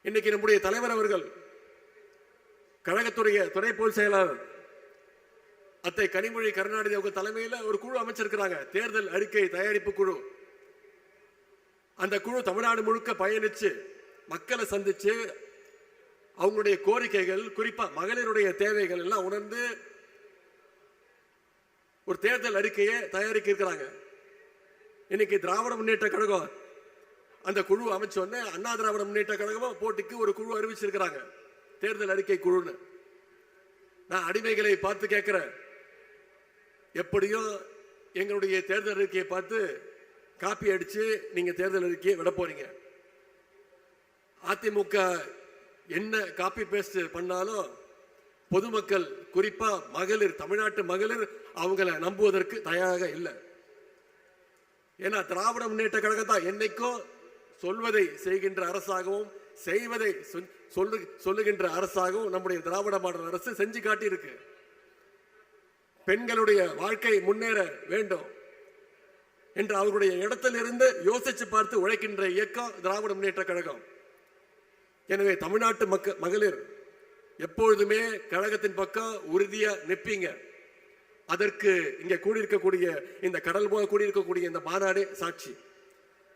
இன்னைக்கு நம்முடைய தலைவர் அவர்கள் கழகத்துடைய துணை பொதுச் செயலாளர் அத்தை கனிமொழி கருணாநிதி அவங்க தலைமையில் ஒரு குழு அமைச்சிருக்கிறாங்க, தேர்தல் அறிக்கை தயாரிப்பு குழு. அந்த குழு தமிழ்நாடு முழுக்க பயணிச்சு மக்களை சந்திச்சு அவங்களுடைய கோரிக்கைகள், குறிப்பா மகளிருடைய தேவைகள் எல்லாம் உணர்ந்து ஒரு தேர்தல் அறிக்கையை தயாரிக்க இருக்கிறாங்க. இன்னைக்கு திராவிட முன்னேற்ற கழகம் அந்த குழு அமைச்சோன்னு அண்ணா திராவிட முன்னேற்ற கழகமும் போட்டிக்கு ஒரு குழு அறிவிச்சிருக்கிறாங்க, தேர்தல் அறிக்கை குழுன்னு. நான் அடிமைகளை பார்த்து கேட்கிறேன், எப்படியும் எங்களுடைய தேர்தல் அறிக்கையை பார்த்து காப்பி அடிச்சு நீங்க தேர்தல் அறிக்கையை விட போறீங்க. அதிமுக என்ன காப்பி பேஸ்ட் பண்ணாலும் பொதுமக்கள், குறிப்பா மகளிர், தமிழ்நாட்டு மகளிர் அவங்களை நம்புவதற்கு தயாராக இல்லை. ஏன்னா திராவிட முன்னேற்ற கழகம் தான் என்னைக்கும் சொல்வதை செய்கின்ற அரசாகவும் செய்வதை சொல்லுகின்ற அரசாகவும் நம்முடைய திராவிட மாடல் அரசு செஞ்சு காட்டி இருக்கு. பெண்களுடைய வாழ்க்கை முன்னேற வேண்டும் என்று அவர்களுடைய இடத்திலிருந்து யோசிச்சு பார்த்து உழைக்கின்ற இயக்கம் திராவிட முன்னேற்ற கழகம். எனவே தமிழ்நாட்டு மகளிர் எப்பொழுதுமே கழகத்தின் பக்கம் உறுதியா நிற்பீங்க. அதற்கு இங்க கூடியிருக்கக்கூடிய இந்த கடல் போல கூடியிருக்கக்கூடிய இந்த மாநாடு சாட்சி.